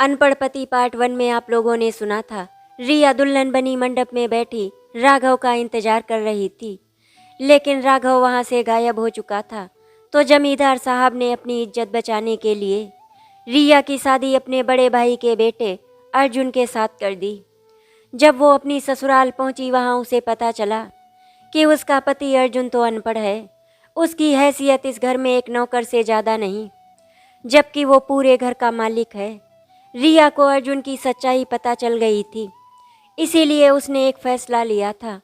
अनपढ़ पति पार्ट 1 में आप लोगों ने सुना था। रिया दुल्हन बनी मंडप में बैठी राघव का इंतजार कर रही थी, लेकिन राघव वहां से गायब हो चुका था। तो जमींदार साहब ने अपनी इज्जत बचाने के लिए रिया की शादी अपने बड़े भाई के बेटे अर्जुन के साथ कर दी। जब वो अपनी ससुराल पहुंची, वहां उसे पता चला कि उसका पति अर्जुन तो अनपढ़ है। उसकी हैसियत इस घर में एक नौकर से ज़्यादा नहीं, जबकि वो पूरे घर का मालिक है। रिया को अर्जुन की सच्चाई पता चल गई थी, इसीलिए उसने एक फैसला लिया था।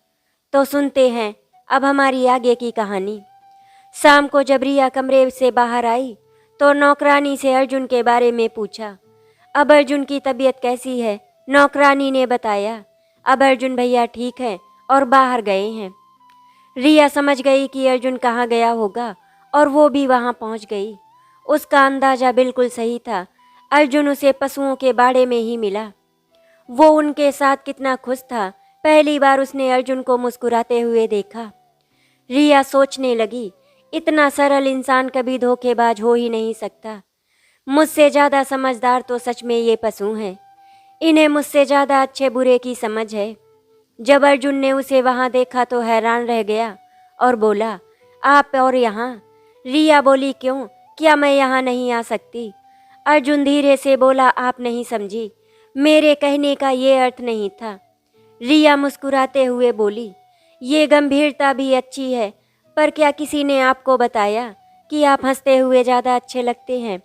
तो सुनते हैं अब हमारी आगे की कहानी। शाम को जब रिया कमरे से बाहर आई तो नौकरानी से अर्जुन के बारे में पूछा। अब अर्जुन की तबीयत कैसी है? नौकरानी ने बताया, अब अर्जुन भैया ठीक है और बाहर गए हैं। रिया समझ गई कि अर्जुन कहाँ गया होगा और वो भी वहाँ पहुँच गई। उसका अंदाज़ा बिल्कुल सही था। अर्जुन उसे पशुओं के बाड़े में ही मिला। वो उनके साथ कितना खुश था। पहली बार उसने अर्जुन को मुस्कुराते हुए देखा। रिया सोचने लगी, इतना सरल इंसान कभी धोखेबाज हो ही नहीं सकता। मुझसे ज़्यादा समझदार तो सच में ये पशु हैं। इन्हें मुझसे ज़्यादा अच्छे बुरे की समझ है। जब अर्जुन ने उसे वहाँ देखा तो हैरान रह गया और बोला, आप और यहाँ? रिया बोली, क्यों, क्या मैं यहाँ नहीं आ सकती? अर्जुन धीरे से बोला, आप नहीं समझी, मेरे कहने का ये अर्थ नहीं था। रिया मुस्कुराते हुए बोली, ये गंभीरता भी अच्छी है, पर क्या किसी ने आपको बताया कि आप हंसते हुए ज़्यादा अच्छे लगते हैं?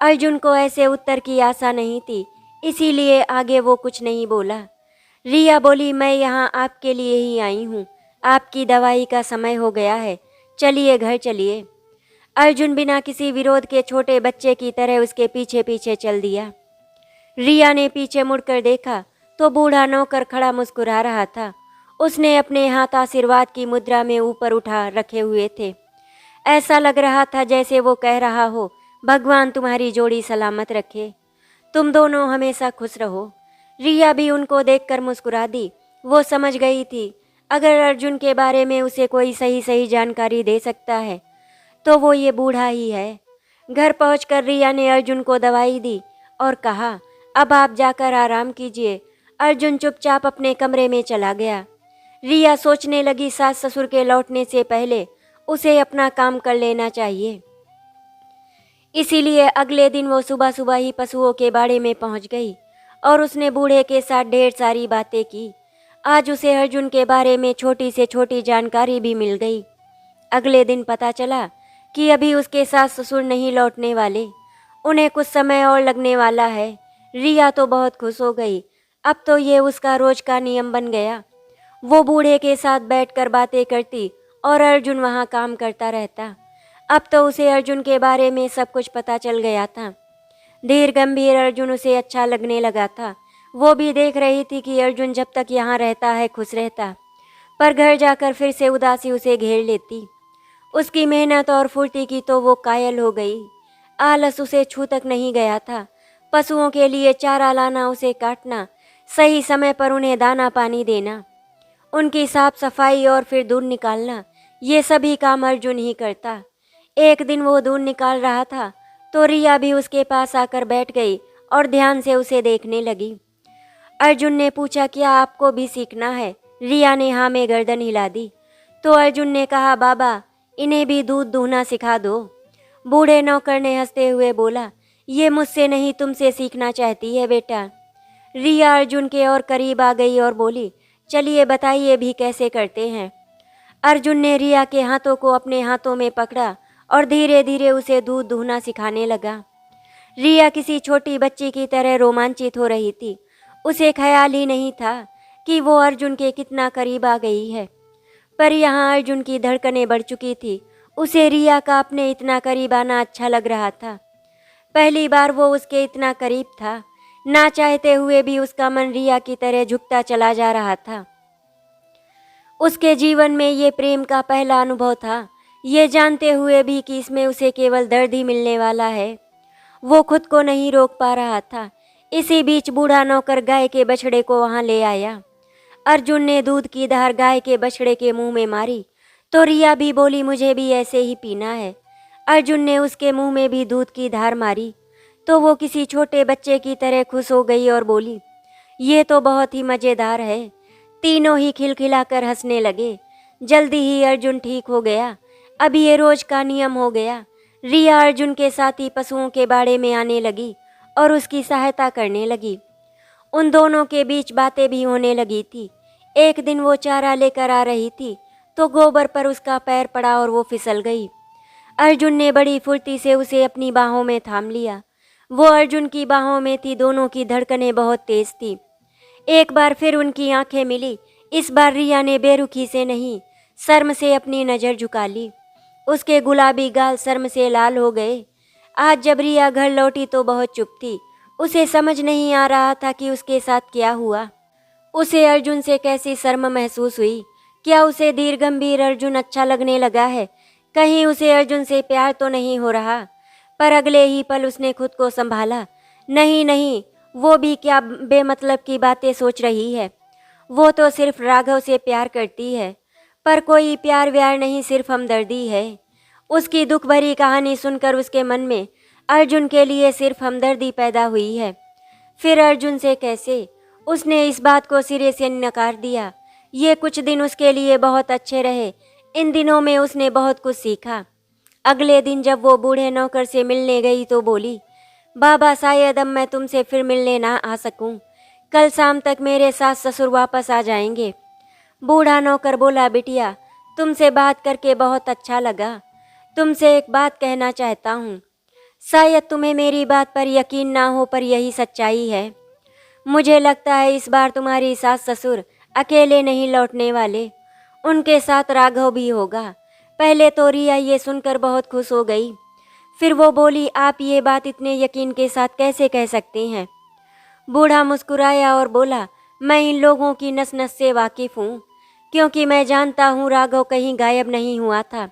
अर्जुन को ऐसे उत्तर की आशा नहीं थी, इसीलिए आगे वो कुछ नहीं बोला। रिया बोली, मैं यहाँ आपके लिए ही आई हूँ। आपकी दवाई का समय हो गया है, चलिए घर चलिए। अर्जुन बिना किसी विरोध के छोटे बच्चे की तरह उसके पीछे पीछे चल दिया। रिया ने पीछे मुड़कर देखा तो बूढ़ा नौकर खड़ा मुस्कुरा रहा था। उसने अपने हाथ आशीर्वाद की मुद्रा में ऊपर उठा रखे हुए थे। ऐसा लग रहा था जैसे वो कह रहा हो, भगवान तुम्हारी जोड़ी सलामत रखे, तुम दोनों हमेशा खुश रहो। रिया भी उनको देखकर मुस्कुरा दी। वो समझ गई थी, अगर अर्जुन के बारे में उसे कोई सही जानकारी दे सकता है तो वो ये बूढ़ा ही है। घर पहुंचकर रिया ने अर्जुन को दवाई दी और कहा, अब आप जाकर आराम कीजिए। अर्जुन चुपचाप अपने कमरे में चला गया। रिया सोचने लगी, सास ससुर के लौटने से पहले उसे अपना काम कर लेना चाहिए। इसीलिए अगले दिन वो सुबह सुबह ही पशुओं के बाड़े में पहुंच गई और उसने बूढ़े के साथ ढेर सारी बातें की। आज उसे अर्जुन के बारे में छोटी से छोटी जानकारी भी मिल गई। अगले दिन पता चला कि अभी उसके सास ससुर नहीं लौटने वाले, उन्हें कुछ समय और लगने वाला है। रिया तो बहुत खुश हो गई। अब तो ये उसका रोज का नियम बन गया। वो बूढ़े के साथ बैठकर बातें करती और अर्जुन वहाँ काम करता रहता। अब तो उसे अर्जुन के बारे में सब कुछ पता चल गया था। धीर गंभीर अर्जुन उसे अच्छा लगने लगा था। वो भी देख रही थी कि अर्जुन जब तक यहाँ रहता है खुश रहता, पर घर जाकर फिर से उदासी उसे घेर लेती। उसकी मेहनत और फुर्ती की तो वो कायल हो गई। आलस उसे छू तक नहीं गया था। पशुओं के लिए चारा लाना, उसे काटना, सही समय पर उन्हें दाना पानी देना, उनकी साफ सफाई और फिर दूध निकालना, ये सभी काम अर्जुन ही करता। एक दिन वो दूध निकाल रहा था तो रिया भी उसके पास आकर बैठ गई और ध्यान से उसे देखने लगी। अर्जुन ने पूछा, क्या आपको भी सीखना है? रिया ने हाँ में गर्दन हिला दी। तो अर्जुन ने कहा, बाबा इन्हें भी दूध दूहना सिखा दो। बूढ़े नौकर ने हंसते हुए बोला, ये मुझसे नहीं तुमसे सीखना चाहती है बेटा। रिया अर्जुन के और करीब आ गई और बोली, चलिए बताइए भी कैसे करते हैं। अर्जुन ने रिया के हाथों को अपने हाथों में पकड़ा और धीरे धीरे उसे दूध दूहना सिखाने लगा। रिया किसी छोटी बच्ची की तरह रोमांचित हो रही थी। उसे ख्याल ही नहीं था कि वो अर्जुन के कितना करीब आ गई है। पर यहाँ अर्जुन की धड़कनें बढ़ चुकी थी। उसे रिया का अपने इतना करीब आना अच्छा लग रहा था। पहली बार वो उसके इतना करीब था। ना चाहते हुए भी उसका मन रिया की तरह झुकता चला जा रहा था। उसके जीवन में ये प्रेम का पहला अनुभव था, ये जानते हुए भी कि इसमें उसे केवल दर्द ही मिलने वाला है। वो खुद को नहीं रोक पा रहा था। इसी बीच बूढ़ा नौकर गाय के बछड़े को वहाँ ले आया। अर्जुन ने दूध की धार गाय के बछड़े के मुंह में मारी तो रिया भी बोली, मुझे भी ऐसे ही पीना है। अर्जुन ने उसके मुंह में भी दूध की धार मारी तो वो किसी छोटे बच्चे की तरह खुश हो गई और बोली, ये तो बहुत ही मज़ेदार है। तीनों ही खिलखिलाकर हंसने लगे। जल्दी ही अर्जुन ठीक हो गया। अब ये रोज का नियम हो गया। रिया अर्जुन के साथ ही पशुओं के बाड़े में आने लगी और उसकी सहायता करने लगी। उन दोनों के बीच बातें भी होने लगी थी। एक दिन वो चारा लेकर आ रही थी तो गोबर पर उसका पैर पड़ा और वो फिसल गई। अर्जुन ने बड़ी फुर्ती से उसे अपनी बाहों में थाम लिया। वो अर्जुन की बाहों में थी। दोनों की धड़कनें बहुत तेज थी। एक बार फिर उनकी आंखें मिली। इस बार रिया ने बेरुखी से नहीं, शर्म से अपनी नज़र झुका ली। उसके गुलाबी गाल शर्म से लाल हो गए। आज जब रिया घर लौटी तो बहुत चुप थी। उसे समझ नहीं आ रहा था कि उसके साथ क्या हुआ। उसे अर्जुन से कैसी शर्म महसूस हुई। क्या उसे धीर गंभीर अर्जुन अच्छा लगने लगा है? कहीं उसे अर्जुन से प्यार तो नहीं हो रहा? पर अगले ही पल उसने खुद को संभाला। नहीं नहीं, वो भी क्या बेमतलब की बातें सोच रही है। वो तो सिर्फ राघव से प्यार करती है। पर कोई प्यार व्यार नहीं, सिर्फ हमदर्दी है। उसकी दुख भरी कहानी सुनकर उसके मन में अर्जुन के लिए सिर्फ हमदर्दी पैदा हुई है। फिर अर्जुन से कैसे? उसने इस बात को सिरे से नकार दिया। ये कुछ दिन उसके लिए बहुत अच्छे रहे। इन दिनों में उसने बहुत कुछ सीखा। अगले दिन जब वो बूढ़े नौकर से मिलने गई तो बोली, बाबा शायद अब मैं तुमसे फिर मिलने ना आ सकूं। कल शाम तक मेरे सास ससुर वापस आ जाएंगे। बूढ़ा नौकर बोला, बिटिया तुमसे बात करके बहुत अच्छा लगा। तुमसे एक बात कहना चाहता हूँ। शायद तुम्हें मेरी बात पर यकीन ना हो, पर यही सच्चाई है। मुझे लगता है इस बार तुम्हारी सास ससुर अकेले नहीं लौटने वाले। उनके साथ राघव भी होगा। पहले तो रिया ये सुनकर बहुत खुश हो गई। फिर वो बोली, आप ये बात इतने यकीन के साथ कैसे कह सकते हैं? बूढ़ा मुस्कुराया और बोला, मैं इन लोगों की नस नस से वाकिफ़ हूँ, क्योंकि मैं जानता हूँ राघव कहीं गायब नहीं हुआ था,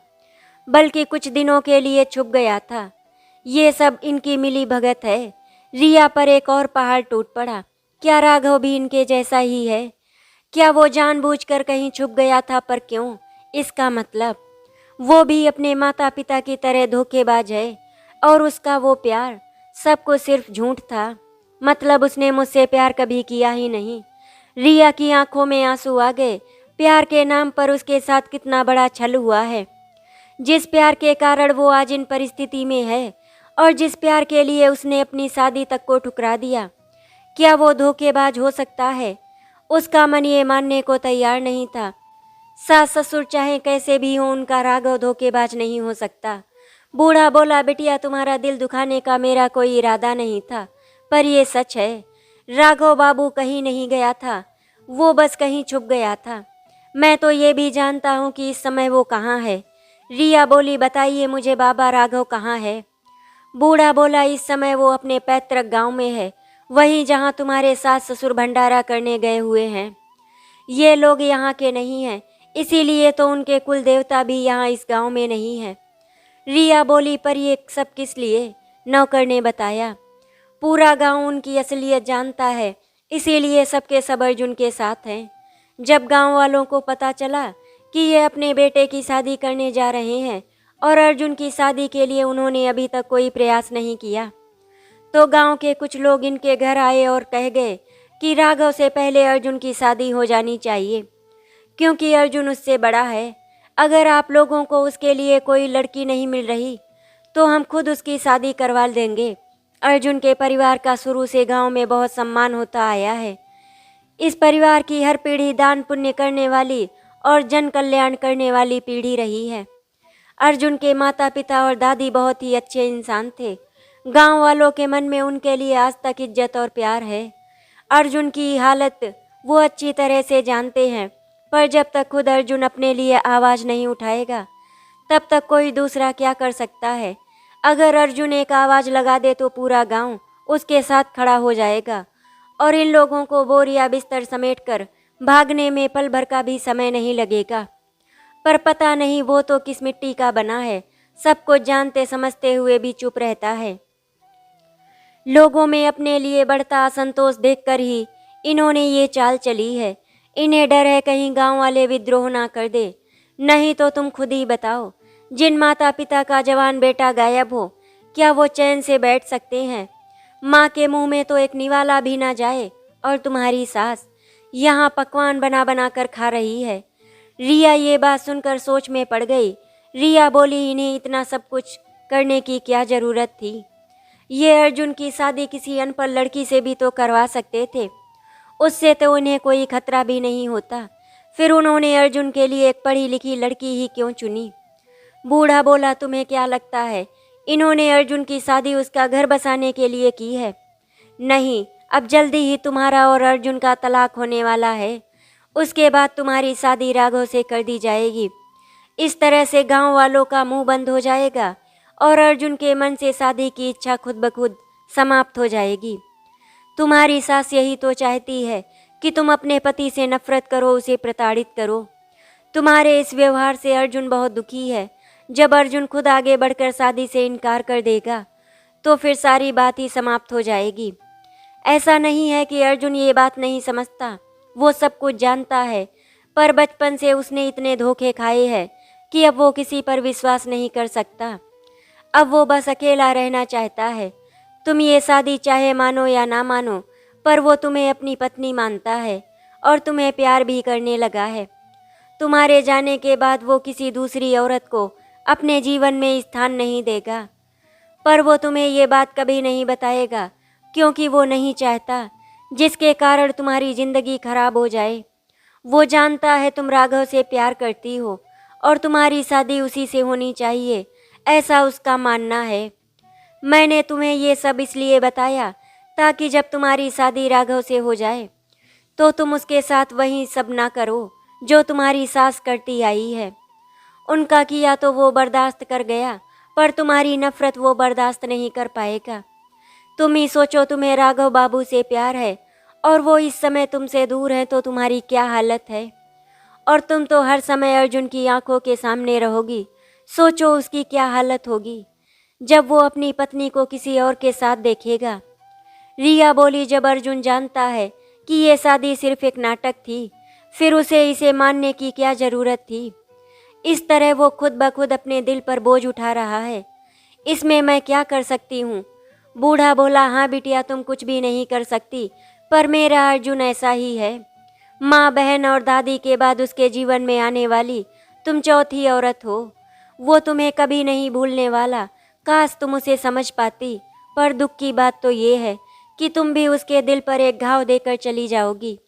बल्कि कुछ दिनों के लिए छुप गया था। ये सब इनकी मिली भगत है। रिया पर एक और पहाड़ टूट पड़ा। क्या राघव भी इनके जैसा ही है? क्या वो जानबूझकर कहीं छुप गया था? पर क्यों? इसका मतलब वो भी अपने माता पिता की तरह धोखेबाज है। और उसका वो प्यार सब कुछ सिर्फ झूठ था। मतलब उसने मुझसे प्यार कभी किया ही नहीं। रिया की आंखों में आंसू आ गए। प्यार के नाम पर उसके साथ कितना बड़ा छल हुआ है। जिस प्यार के कारण वो आज इन परिस्थिति में है और जिस प्यार के लिए उसने अपनी शादी तक को ठुकरा दिया, क्या वो धोखेबाज हो सकता है? उसका मन ये मानने को तैयार नहीं था। सास ससुर चाहे कैसे भी हो, उनका राघव धोखेबाज नहीं हो सकता। बूढ़ा बोला, बिटिया तुम्हारा दिल दुखाने का मेरा कोई इरादा नहीं था, पर ये सच है, राघव बाबू कहीं नहीं गया था। वो बस कहीं छुप गया था। मैं तो ये भी जानता हूँ कि इस समय वो कहाँ है। रिया बोली, बताइए मुझे बाबा, राघव कहाँ है? बूढ़ा बोला, इस समय वो अपने पैतृक गांव में है, वहीं जहाँ तुम्हारे सास ससुर भंडारा करने गए हुए हैं। ये लोग यहाँ के नहीं हैं, इसीलिए तो उनके कुल देवता भी यहाँ इस गांव में नहीं है। रिया बोली, पर ये सब किस लिए? नौकर ने बताया, पूरा गांव उनकी असलियत जानता है, इसीलिए सबके सब अर्जुन के साथ हैं। जब गांव वालों को पता चला कि ये अपने बेटे की शादी करने जा रहे हैं और अर्जुन की शादी के लिए उन्होंने अभी तक कोई प्रयास नहीं किया, तो गांव के कुछ लोग इनके घर आए और कह गए कि राघव से पहले अर्जुन की शादी हो जानी चाहिए, क्योंकि अर्जुन उससे बड़ा है। अगर आप लोगों को उसके लिए कोई लड़की नहीं मिल रही तो हम खुद उसकी शादी करवा देंगे। अर्जुन के परिवार का शुरू से गांव में बहुत सम्मान होता आया है। इस परिवार की हर पीढ़ी दान पुण्य करने वाली और जन कल्याण करने वाली पीढ़ी रही है। अर्जुन के माता पिता और दादी बहुत ही अच्छे इंसान थे। गांव वालों के मन में उनके लिए आज तक इज्जत और प्यार है। अर्जुन की हालत वो अच्छी तरह से जानते हैं, पर जब तक खुद अर्जुन अपने लिए आवाज़ नहीं उठाएगा तब तक कोई दूसरा क्या कर सकता है। अगर अर्जुन एक आवाज़ लगा दे तो पूरा गांव उसके साथ खड़ा हो जाएगा और इन लोगों को बोरिया बिस्तर समेटकर भागने में पल भर का भी समय नहीं लगेगा। पर पता नहीं वो तो किस मिट्टी का बना है, सब कुछ जानते समझते हुए भी चुप रहता है। लोगों में अपने लिए बढ़ता असंतोष देखकर ही इन्होंने ये चाल चली है। इन्हें डर है कहीं गांव वाले विद्रोह ना कर दे। नहीं तो तुम खुद ही बताओ, जिन माता पिता का जवान बेटा गायब हो, क्या वो चैन से बैठ सकते हैं? माँ के मुंह में तो एक निवाला भी ना जाए और तुम्हारी सास यहाँ पकवान बना बना कर खा रही है। रिया ये बात सुनकर सोच में पड़ गई। रिया बोली, इन्हें इतना सब कुछ करने की क्या ज़रूरत थी? ये अर्जुन की शादी किसी अनपढ़ लड़की से भी तो करवा सकते थे, उससे तो उन्हें कोई खतरा भी नहीं होता। फिर उन्होंने अर्जुन के लिए एक पढ़ी लिखी लड़की ही क्यों चुनी? बूढ़ा बोला, तुम्हें क्या लगता है इन्होंने अर्जुन की शादी उसका घर बसाने के लिए की है? नहीं, अब जल्दी ही तुम्हारा और अर्जुन का तलाक होने वाला है। उसके बाद तुम्हारी शादी राघव से कर दी जाएगी। इस तरह से गांव वालों का मुंह बंद हो जाएगा और अर्जुन के मन से शादी की इच्छा खुद ब खुद समाप्त हो जाएगी। तुम्हारी सास यही तो चाहती है कि तुम अपने पति से नफरत करो, उसे प्रताड़ित करो। तुम्हारे इस व्यवहार से अर्जुन बहुत दुखी है। जब अर्जुन खुद आगे बढ़कर शादी से इनकार कर देगा तो फिर सारी बात ही समाप्त हो जाएगी। ऐसा नहीं है कि अर्जुन ये बात नहीं समझता, वो सब कुछ जानता है, पर बचपन से उसने इतने धोखे खाए हैं कि अब वो किसी पर विश्वास नहीं कर सकता। अब वो बस अकेला रहना चाहता है। तुम ये शादी चाहे मानो या ना मानो, पर वो तुम्हें अपनी पत्नी मानता है और तुम्हें प्यार भी करने लगा है। तुम्हारे जाने के बाद वो किसी दूसरी औरत को अपने जीवन में स्थान नहीं देगा, पर वो तुम्हें ये बात कभी नहीं बताएगा क्योंकि वो नहीं चाहता जिसके कारण तुम्हारी ज़िंदगी खराब हो जाए। वो जानता है तुम राघव से प्यार करती हो और तुम्हारी शादी उसी से होनी चाहिए, ऐसा उसका मानना है। मैंने तुम्हें ये सब इसलिए बताया ताकि जब तुम्हारी शादी राघव से हो जाए तो तुम उसके साथ वही सब ना करो जो तुम्हारी सास करती आई है। उनका किया तो वो बर्दाश्त कर गया, पर तुम्हारी नफरत वो बर्दाश्त नहीं कर पाएगा। तुम ही सोचो, तुम्हें राघव बाबू से प्यार है और वो इस समय तुमसे दूर है तो तुम्हारी क्या हालत है। और तुम तो हर समय अर्जुन की आंखों के सामने रहोगी। सोचो उसकी क्या हालत होगी जब वो अपनी पत्नी को किसी और के साथ देखेगा। रिया बोली, जब अर्जुन जानता है कि ये शादी सिर्फ एक नाटक थी, फिर उसे इसे मानने की क्या ज़रूरत थी? इस तरह वो खुद ब खुद अपने दिल पर बोझ उठा रहा है। इसमें मैं क्या कर सकती हूँ? बूढ़ा बोला, हाँ बिटिया, तुम कुछ भी नहीं कर सकती, पर मेरा अर्जुन ऐसा ही है। माँ, बहन और दादी के बाद उसके जीवन में आने वाली तुम चौथी औरत हो। वो तुम्हें कभी नहीं भूलने वाला। काश तुम उसे समझ पाती, पर दुख की बात तो ये है कि तुम भी उसके दिल पर एक घाव देकर चली जाओगी।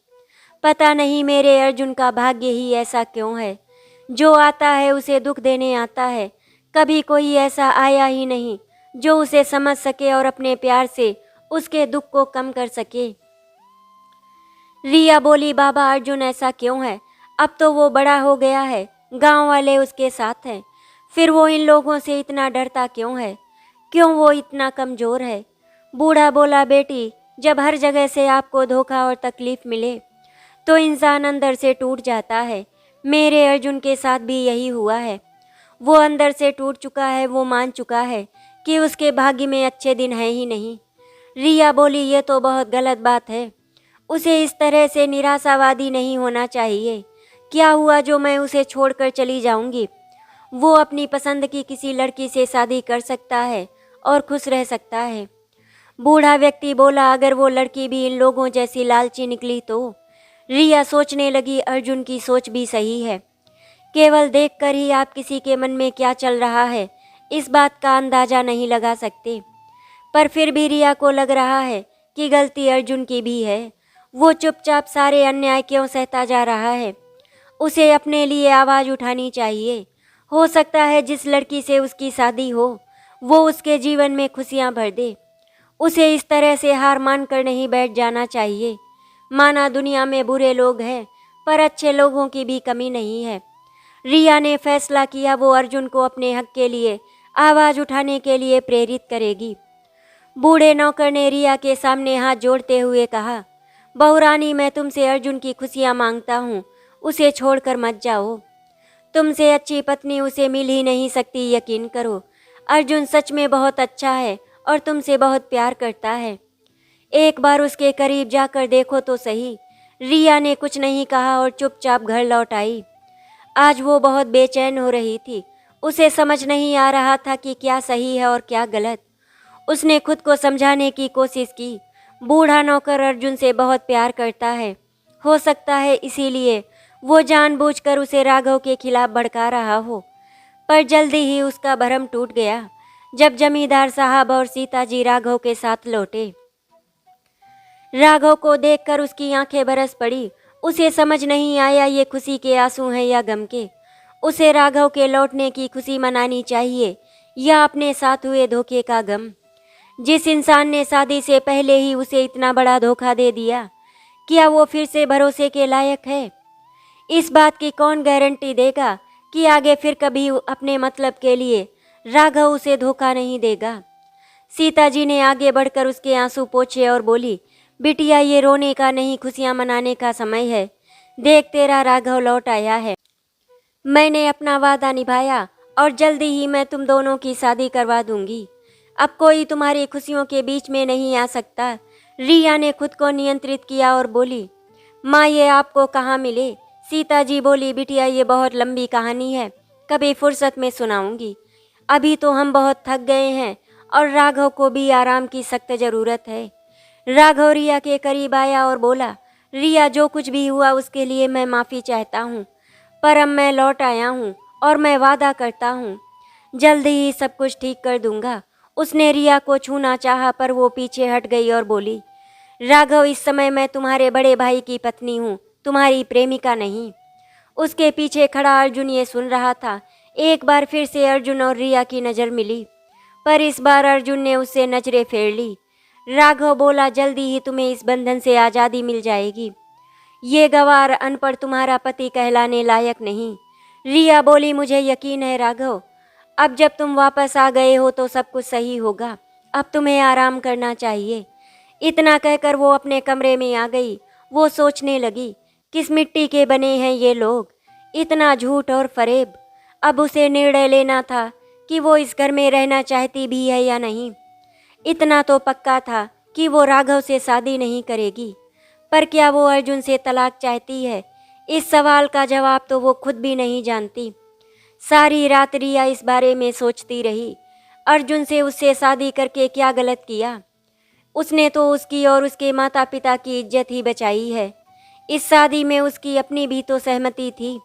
पता नहीं मेरे अर्जुन का भाग्य ही ऐसा क्यों है, जो आता है उसे दुख देने आता है। कभी कोई ऐसा आया ही नहीं जो उसे समझ सके और अपने प्यार से उसके दुख को कम कर सके। रिया बोली, बाबा अर्जुन ऐसा क्यों है? अब तो वो बड़ा हो गया है, गांव वाले उसके साथ हैं, फिर वो इन लोगों से इतना डरता क्यों है? क्यों वो इतना कमज़ोर है? बूढ़ा बोला, बेटी, जब हर जगह से आपको धोखा और तकलीफ़ मिले तो इंसान अंदर से टूट जाता है। मेरे अर्जुन के साथ भी यही हुआ है। वो अंदर से टूट चुका है। वो मान चुका है कि उसके भाग्य में अच्छे दिन है ही नहीं। रिया बोली, ये तो बहुत गलत बात है। उसे इस तरह से निराशावादी नहीं होना चाहिए। क्या हुआ जो मैं उसे छोड़कर चली जाऊंगी? वो अपनी पसंद की किसी लड़की से शादी कर सकता है और खुश रह सकता है। बूढ़ा व्यक्ति बोला, अगर वो लड़की भी इन लोगों जैसी लालची निकली तो? रिया सोचने लगी, अर्जुन की सोच भी सही है। केवल देखकर ही आप किसी के मन में क्या चल रहा है इस बात का अंदाज़ा नहीं लगा सकते। पर फिर भी रिया को लग रहा है कि गलती अर्जुन की भी है। वो चुपचाप सारे अन्याय क्यों सहता जा रहा है? उसे अपने लिए आवाज़ उठानी चाहिए। हो सकता है जिस लड़की से उसकी शादी हो वो उसके जीवन में खुशियाँ भर दे। उसे इस तरह से हार मान कर नहीं बैठ जाना चाहिए। माना दुनिया में बुरे लोग हैं, पर अच्छे लोगों की भी कमी नहीं है। रिया ने फैसला किया, वो अर्जुन को अपने हक के लिए आवाज़ उठाने के लिए प्रेरित करेगी। बूढ़े नौकर ने रिया के सामने हाथ जोड़ते हुए कहा, बहुरानी, मैं तुमसे अर्जुन की खुशियाँ मांगता हूँ, उसे छोड़कर मत जाओ। तुमसे अच्छी पत्नी उसे मिल ही नहीं सकती, यकीन करो। अर्जुन सच में बहुत अच्छा है और तुमसे बहुत प्यार करता है। एक बार उसके करीब जाकर देखो तो सही। रिया ने कुछ नहीं कहा और चुपचाप घर लौट आई। आज वो बहुत बेचैन हो रही थी। उसे समझ नहीं आ रहा था कि क्या सही है और क्या गलत। उसने खुद को समझाने की कोशिश की। बूढ़ा नौकर अर्जुन से बहुत प्यार करता है, हो सकता है इसीलिए वो जानबूझकर उसे राघव के खिलाफ भड़का रहा हो। पर जल्दी ही उसका भरम टूट गया जब जमींदार साहब और सीता जी राघव के साथ लौटे। राघव को देखकर उसकी आंखें बरस पड़ी। उसे समझ नहीं आया ये खुशी के आंसू हैं या गम के। उसे राघव के लौटने की खुशी मनानी चाहिए या अपने साथ हुए धोखे का गम। जिस इंसान ने शादी से पहले ही उसे इतना बड़ा धोखा दे दिया, क्या वो फिर से भरोसे के लायक है? इस बात की कौन गारंटी देगा कि आगे फिर कभी अपने मतलब के लिए राघव उसे धोखा नहीं देगा? सीता जी ने आगे बढ़कर उसके आंसू पोंछे और बोली, बिटिया ये रोने का नहीं, खुशियां मनाने का समय है। देख तेरा राघव लौट आया है। मैंने अपना वादा निभाया और जल्दी ही मैं तुम दोनों की शादी करवा दूंगी। अब कोई तुम्हारी खुशियों के बीच में नहीं आ सकता। रिया ने खुद को नियंत्रित किया और बोली, माँ ये आपको कहाँ मिले? सीता जी बोली, बिटिया ये बहुत लंबी कहानी है, कभी फुर्सत में सुनाऊंगी। अभी तो हम बहुत थक गए हैं और राघव को भी आराम की सख्त ज़रूरत है। राघव रिया के करीब आया और बोला, रिया जो कुछ भी हुआ उसके लिए मैं माफ़ी चाहता हूँ, पर अब मैं लौट आया हूँ और मैं वादा करता हूँ जल्दी ही सब कुछ ठीक कर दूंगा। उसने रिया को छूना चाहा पर वो पीछे हट गई और बोली, राघव इस समय मैं तुम्हारे बड़े भाई की पत्नी हूँ, तुम्हारी प्रेमिका नहीं। उसके पीछे खड़ा अर्जुन ये सुन रहा था। एक बार फिर से अर्जुन और रिया की नज़र मिली, पर इस बार अर्जुन ने उससे नजरें फेर ली। राघव बोला, जल्दी ही तुम्हें इस बंधन से आज़ादी मिल जाएगी। ये गंवार अनपढ़ तुम्हारा पति कहलाने लायक नहीं। रिया बोली, मुझे यकीन है राघव, अब जब तुम वापस आ गए हो तो सब कुछ सही होगा। अब तुम्हें आराम करना चाहिए। इतना कहकर वो अपने कमरे में आ गई। वो सोचने लगी, किस मिट्टी के बने हैं ये लोग, इतना झूठ और फरेब। अब उसे निर्णय लेना था कि वो इस घर में रहना चाहती भी है या नहीं। इतना तो पक्का था कि वो राघव से शादी नहीं करेगी, पर क्या वो अर्जुन से तलाक चाहती है? इस सवाल का जवाब तो वो खुद भी नहीं जानती। सारी रात रिया इस बारे में सोचती रही। अर्जुन से उससे शादी करके क्या गलत किया? उसने तो उसकी और उसके माता पिता की इज्जत ही बचाई है। इस शादी में उसकी अपनी भी तो सहमति थी।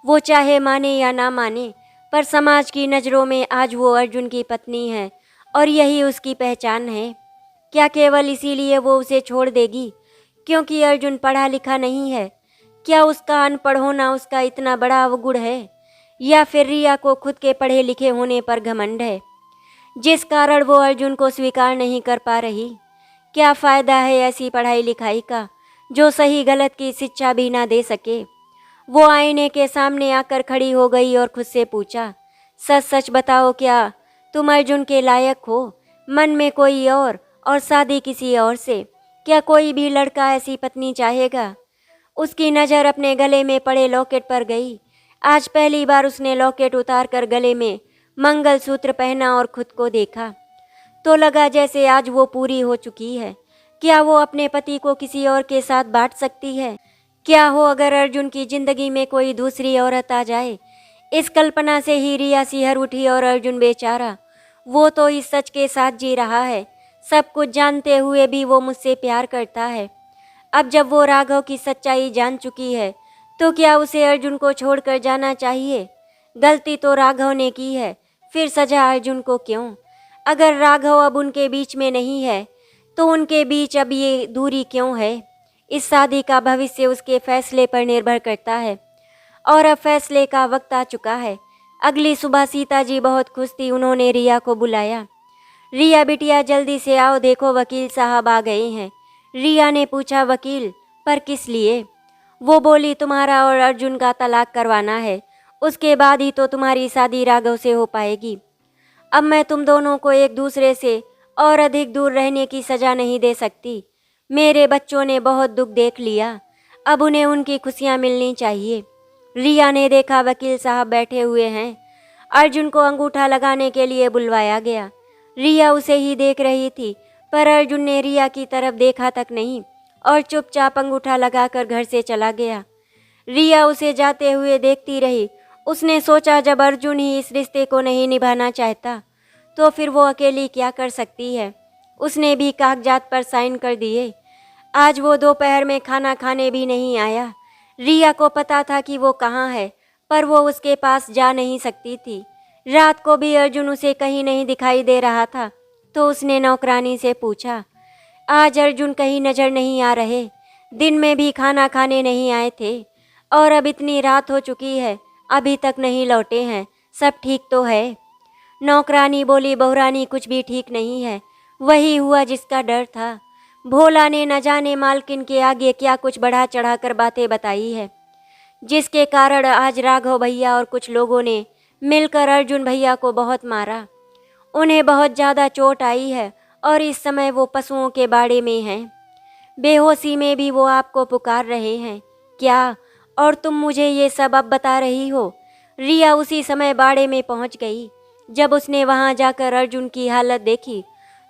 वो चाहे माने या ना माने, पर समाज की नज़रों में आज वो अर्जुन की पत्नी है और यही उसकी पहचान है। क्या केवल इसीलिए वो उसे छोड़ देगी क्योंकि अर्जुन पढ़ा लिखा नहीं है? क्या उसका अनपढ़ होना उसका इतना बड़ा अवगुण है, या फिर रिया को खुद के पढ़े लिखे होने पर घमंड है जिस कारण वो अर्जुन को स्वीकार नहीं कर पा रही? क्या फ़ायदा है ऐसी पढ़ाई लिखाई का जो सही गलत की शिक्षा भी ना दे सके? वो आईने के सामने आकर खड़ी हो गई और खुद से पूछा, सच सच बताओ, क्या तुम अर्जुन के लायक हो? मन में कोई और शादी किसी और से? क्या कोई भी लड़का ऐसी पत्नी चाहेगा? उसकी नज़र अपने गले में पड़े लॉकेट पर गई। आज पहली बार उसने लॉकेट उतार कर गले में मंगलसूत्र पहना और खुद को देखा तो लगा जैसे आज वो पूरी हो चुकी है। क्या वो अपने पति को किसी और के साथ बांट सकती है? क्या हो अगर अर्जुन की जिंदगी में कोई दूसरी औरत आ जाए? इस कल्पना से ही रिया सिहर उठी और अर्जुन बेचारा, वो तो इस सच के साथ जी रहा है, सब कुछ जानते हुए भी वो मुझसे प्यार करता है। अब जब वो राघव की सच्चाई जान चुकी है तो क्या उसे अर्जुन को छोड़कर जाना चाहिए? गलती तो राघव ने की है, फिर सजा अर्जुन को क्यों? अगर राघव अब उनके बीच में नहीं है तो उनके बीच अब ये दूरी क्यों है? इस शादी का भविष्य उसके फैसले पर निर्भर करता है और अब फैसले का वक्त आ चुका है। अगली सुबह सीता जी बहुत खुश थी। उन्होंने रिया को बुलाया। रिया बिटिया जल्दी से आओ, देखो वकील साहब आ गए हैं। रिया ने पूछा, वकील? पर किस लिए? वो बोली, तुम्हारा और अर्जुन का तलाक करवाना है, उसके बाद ही तो तुम्हारी शादी राघव से हो पाएगी। अब मैं तुम दोनों को एक दूसरे से और अधिक दूर रहने की सज़ा नहीं दे सकती। मेरे बच्चों ने बहुत दुख देख लिया, अब उन्हें उनकी खुशियाँ मिलनी चाहिए। रिया ने देखा वकील साहब बैठे हुए हैं। अर्जुन को अंगूठा लगाने के लिए बुलवाया गया। रिया उसे ही देख रही थी, पर अर्जुन ने रिया की तरफ देखा तक नहीं और चुपचाप अंगूठा लगाकर घर से चला गया। रिया उसे जाते हुए देखती रही। उसने सोचा, जब अर्जुन ही इस रिश्ते को नहीं निभाना चाहता तो फिर वो अकेली क्या कर सकती है। उसने भी कागजात पर साइन कर दिए। आज वो दोपहर में खाना खाने भी नहीं आया। रिया को पता था कि वो कहाँ है, पर वो उसके पास जा नहीं सकती थी। रात को भी अर्जुन उसे कहीं नहीं दिखाई दे रहा था, तो उसने नौकरानी से पूछा, आज अर्जुन कहीं नजर नहीं आ रहे। दिन में भी खाना खाने नहीं आए थे और अब इतनी रात हो चुकी है, अभी तक नहीं लौटे हैं। सब ठीक तो है? नौकरानी बोली, बहुरानी कुछ भी ठीक नहीं है। वही हुआ जिसका डर था। भोला ने न जाने मालकिन के आगे क्या कुछ बढ़ा चढ़ा कर बातें बताई है, जिसके कारण आज राघव भैया और कुछ लोगों ने मिलकर अर्जुन भैया को बहुत मारा। उन्हें बहुत ज़्यादा चोट आई है और इस समय वो पशुओं के बाड़े में हैं। बेहोशी में भी वो आपको पुकार रहे हैं। क्या? और तुम मुझे ये सब अब बता रही हो? रिया उसी समय बाड़े में पहुंच गई। जब उसने वहां जाकर अर्जुन की हालत देखी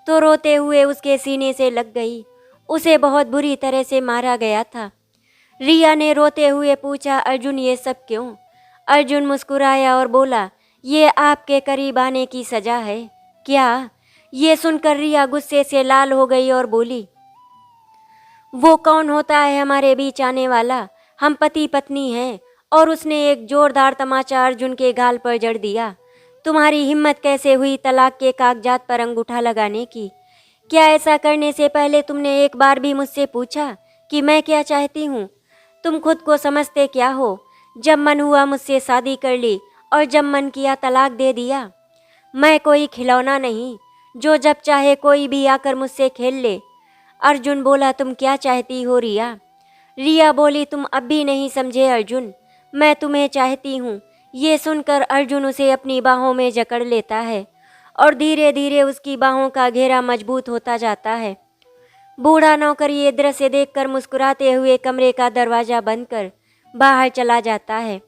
तो रोते हुए उसके सीने से लग गई। उसे बहुत बुरी तरह से मारा गया था। रिया ने रोते हुए पूछा, अर्जुन ये सब क्यों? अर्जुन मुस्कुराया और बोला, ये आपके करीब आने की सजा है। क्या? ये सुनकर रिया गुस्से से लाल हो गई और बोली, वो कौन होता है हमारे बीच आने वाला? हम पति पत्नी हैं। और उसने एक जोरदार तमाचा अर्जुन के गाल पर जड़ दिया। तुम्हारी हिम्मत कैसे हुई तलाक के कागजात पर अंगूठा लगाने की? क्या ऐसा करने से पहले तुमने एक बार भी मुझसे पूछा कि मैं क्या चाहती हूँ? तुम खुद को समझते क्या हो? जब मन हुआ मुझसे शादी कर ली और जब मन किया तलाक दे दिया। मैं कोई खिलौना नहीं जो जब चाहे कोई भी आकर मुझसे खेल ले। अर्जुन बोला, तुम क्या चाहती हो रिया? रिया बोली, तुम अब भी नहीं समझे अर्जुन, मैं तुम्हें चाहती हूँ। ये सुनकर अर्जुन उसे अपनी बाहों में जकड़ लेता है और धीरे धीरे उसकी बाहों का घेरा मजबूत होता जाता है। बूढ़ा नौकर ये दृश्य देखकर मुस्कुराते हुए कमरे का दरवाज़ा बंद कर बाहर चला जाता है।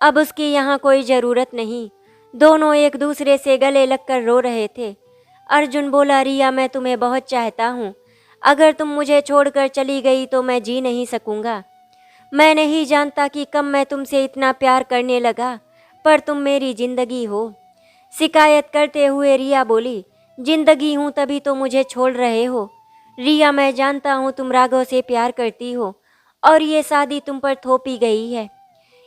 अब उसकी यहाँ कोई ज़रूरत नहीं। दोनों एक दूसरे से गले लगकर रो रहे थे। अर्जुन बोला, रिया मैं तुम्हें बहुत चाहता हूँ। अगर तुम मुझे छोड़कर चली गई तो मैं जी नहीं सकूँगा। मैं नहीं जानता कि कब मैं तुमसे इतना प्यार करने लगा, पर तुम मेरी ज़िंदगी हो। शिकायत करते हुए रिया बोली, जिंदगी हूँ तभी तो मुझे छोड़ रहे हो। रिया मैं जानता हूँ तुम राघव से प्यार करती हो और ये शादी तुम पर थोपी गई है,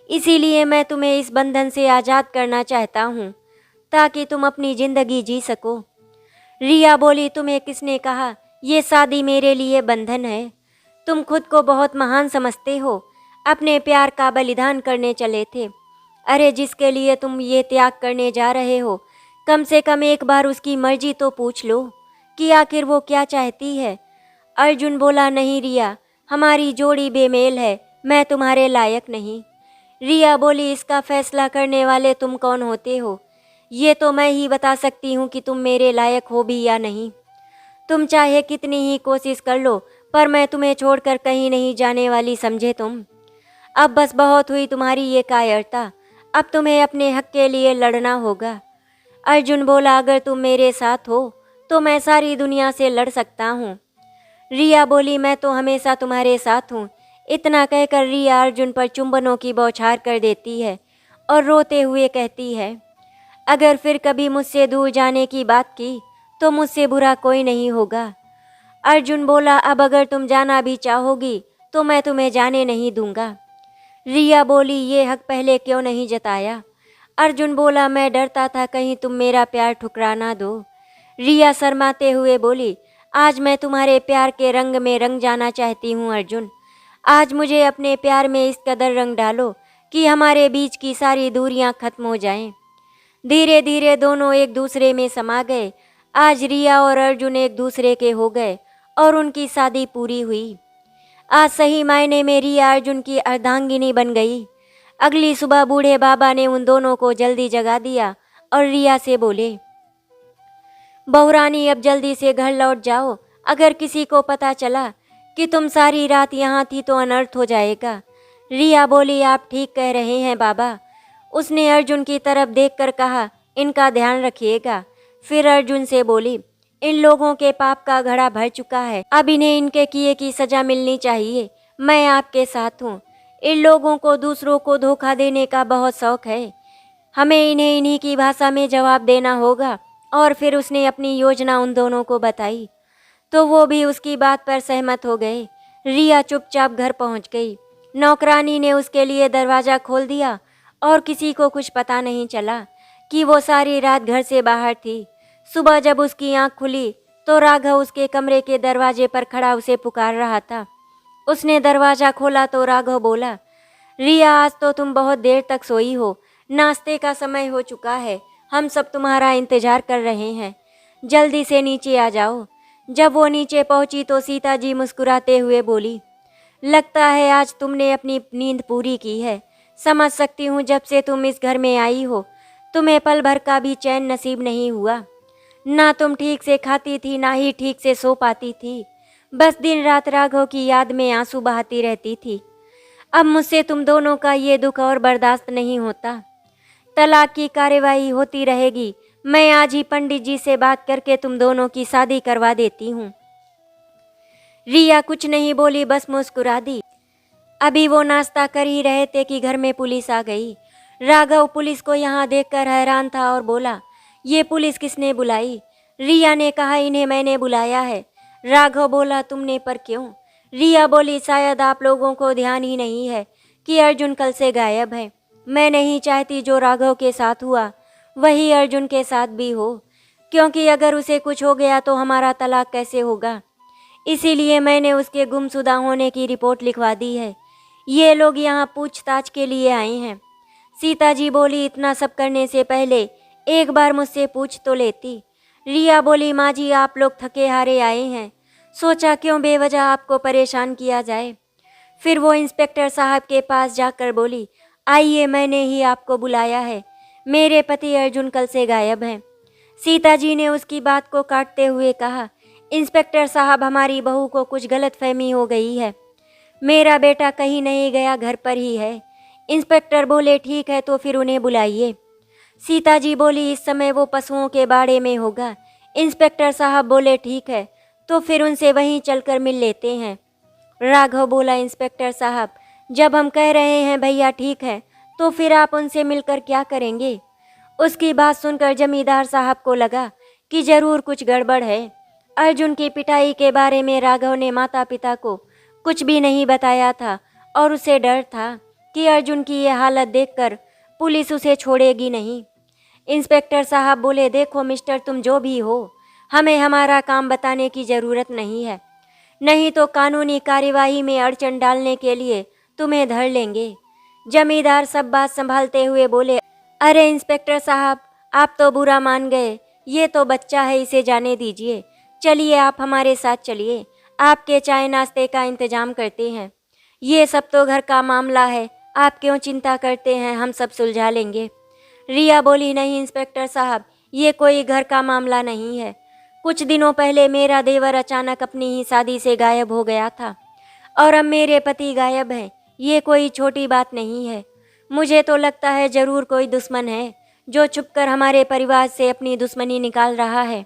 इसीलिए मैं तुम्हें इस बंधन से आज़ाद करना चाहता हूँ ताकि तुम अपनी ज़िंदगी जी सको। रिया बोली, तुम्हें किसने कहा ये शादी मेरे लिए बंधन है? तुम खुद को बहुत महान समझते हो, अपने प्यार का बलिदान करने चले थे। अरे जिसके लिए तुम ये त्याग करने जा रहे हो, कम से कम एक बार उसकी मर्जी तो पूछ लो कि आखिर वो क्या चाहती है। अर्जुन बोला, नहीं रिया, हमारी जोड़ी बेमेल है, मैं तुम्हारे लायक नहीं। रिया बोली, इसका फैसला करने वाले तुम कौन होते हो? ये तो मैं ही बता सकती हूँ कि तुम मेरे लायक हो भी या नहीं। तुम चाहे कितनी ही कोशिश कर लो, पर मैं तुम्हें छोड़कर कहीं नहीं जाने वाली, समझे तुम? अब बस बहुत हुई तुम्हारी ये कायरता, अब तुम्हें अपने हक के लिए लड़ना होगा। अर्जुन बोला, अगर तुम मेरे साथ हो तो मैं सारी दुनिया से लड़ सकता हूँ। रिया बोली, मैं तो हमेशा तुम्हारे साथ हूँ। इतना कहकर रिया अर्जुन पर चुंबनों की बौछार कर देती है और रोते हुए कहती है, अगर फिर कभी मुझसे दूर जाने की बात की तो मुझसे बुरा कोई नहीं होगा। अर्जुन बोला, अब अगर तुम जाना भी चाहोगी तो मैं तुम्हें जाने नहीं दूंगा। रिया बोली, ये हक पहले क्यों नहीं जताया? अर्जुन बोला, मैं डरता था कहीं तुम मेरा प्यार ठुकरा ना दो। रिया शर्माते हुए बोली, आज मैं तुम्हारे प्यार के रंग में रंग जाना चाहती हूँ अर्जुन। आज मुझे अपने प्यार में इस कदर रंग डालो कि हमारे बीच की सारी दूरियां खत्म हो जाएं। धीरे धीरे दोनों एक दूसरे में समा गए। आज रिया और अर्जुन एक दूसरे के हो गए और उनकी शादी पूरी हुई। आज सही मायने में रिया अर्जुन की अर्धांगिनी बन गई। अगली सुबह बूढ़े बाबा ने उन दोनों को जल्दी जगा दिया और रिया से बोले, बहुरानी अब जल्दी से घर लौट जाओ। अगर किसी को पता चला कि तुम सारी रात यहाँ थी तो अनर्थ हो जाएगा। रिया बोली, आप ठीक कह रहे हैं बाबा। उसने अर्जुन की तरफ देखकर कहा, इनका ध्यान रखिएगा। फिर अर्जुन से बोली, इन लोगों के पाप का घड़ा भर चुका है, अब इन्हें इनके किए की सजा मिलनी चाहिए। मैं आपके साथ हूँ। इन लोगों को दूसरों को धोखा देने का बहुत शौक है। हमें इन्हें इन्हीं की भाषा में जवाब देना होगा और फिर उसने अपनी योजना उन दोनों को बताई तो वो भी उसकी बात पर सहमत हो गए। रिया चुपचाप घर पहुंच गई। नौकरानी ने उसके लिए दरवाज़ा खोल दिया और किसी को कुछ पता नहीं चला कि वो सारी रात घर से बाहर थी। सुबह जब उसकी आंख खुली तो राघव उसके कमरे के दरवाजे पर खड़ा उसे पुकार रहा था। उसने दरवाज़ा खोला तो राघव बोला, रिया आज तो तुम बहुत देर तक सोई हो, नाश्ते का समय हो चुका है, हम सब तुम्हारा इंतजार कर रहे हैं, जल्दी से नीचे आ जाओ। जब वो नीचे पहुंची तो सीता जी मुस्कुराते हुए बोली, लगता है आज तुमने अपनी नींद पूरी की है। समझ सकती हूँ जब से तुम इस घर में आई हो तुम्हें पल भर का भी चैन नसीब नहीं हुआ। ना तुम ठीक से खाती थी ना ही ठीक से सो पाती थी, बस दिन रात राघव की याद में आंसू बहाती रहती थी। अब मुझसे तुम दोनों का ये दुख और बर्दाश्त नहीं होता। तलाक की कार्यवाही होती रहेगी। मैं आज ही पंडित जी से बात करके तुम दोनों की शादी करवा देती हूँ। रिया कुछ नहीं बोली, बस मुस्कुरा दी। अभी वो नाश्ता कर ही रहे थे कि घर में पुलिस आ गई। राघव पुलिस को यहाँ देखकर हैरान था और बोला, ये पुलिस किसने बुलाई? रिया ने कहा, इन्हें मैंने बुलाया है। राघव बोला, तुमने पर क्यों? रिया बोली, शायद आप लोगों को ध्यान ही नहीं है कि अर्जुन कल से गायब है। मैं नहीं चाहती जो राघव के साथ हुआ वही अर्जुन के साथ भी हो, क्योंकि अगर उसे कुछ हो गया तो हमारा तलाक कैसे होगा। इसीलिए मैंने उसके गुमशुदा होने की रिपोर्ट लिखवा दी है। ये लोग यहाँ पूछताछ के लिए आए हैं। सीता जी बोली, इतना सब करने से पहले एक बार मुझसे पूछ तो लेती। रिया बोली, माँ जी आप लोग थके हारे आए हैं, सोचा क्यों बेवजह आपको परेशान किया जाए। फिर वो इंस्पेक्टर साहब के पास जाकर बोली, आइए मैंने ही आपको बुलाया है, मेरे पति अर्जुन कल से गायब हैं। सीता जी ने उसकी बात को काटते हुए कहा, इंस्पेक्टर साहब हमारी बहू को कुछ गलतफहमी हो गई है, मेरा बेटा कहीं नहीं गया, घर पर ही है। इंस्पेक्टर बोले, ठीक है तो फिर उन्हें बुलाइए। सीता जी बोली, इस समय वो पशुओं के बाड़े में होगा। इंस्पेक्टर साहब बोले, ठीक है तो फिर उनसे वहीं चलकर मिल लेते हैं। राघव बोला, इंस्पेक्टर साहब जब हम कह रहे हैं भैया ठीक है तो फिर आप उनसे मिलकर क्या करेंगे? उसकी बात सुनकर जमींदार साहब को लगा कि जरूर कुछ गड़बड़ है। अर्जुन की पिटाई के बारे में राघव ने माता पिता को कुछ भी नहीं बताया था और उसे डर था कि अर्जुन की ये हालत देखकर पुलिस उसे छोड़ेगी नहीं। इंस्पेक्टर साहब बोले, देखो मिस्टर, तुम जो भी हो, हमें हमारा काम बताने की ज़रूरत नहीं है, नहीं तो कानूनी कार्यवाही में अड़चन डालने के लिए तुम्हें धर लेंगे। जमींदार सब बात संभालते हुए बोले, अरे इंस्पेक्टर साहब आप तो बुरा मान गए, ये तो बच्चा है, इसे जाने दीजिए। चलिए आप हमारे साथ चलिए, आपके चाय नाश्ते का इंतजाम करते हैं। ये सब तो घर का मामला है, आप क्यों चिंता करते हैं, हम सब सुलझा लेंगे। रिया बोली, नहीं इंस्पेक्टर साहब, ये कोई घर का मामला नहीं है। कुछ दिनों पहले मेरा देवर अचानक अपनी ही शादी से गायब हो गया था और अब मेरे पति गायब हैं। ये कोई छोटी बात नहीं है। मुझे तो लगता है जरूर कोई दुश्मन है जो छुपकर हमारे परिवार से अपनी दुश्मनी निकाल रहा है।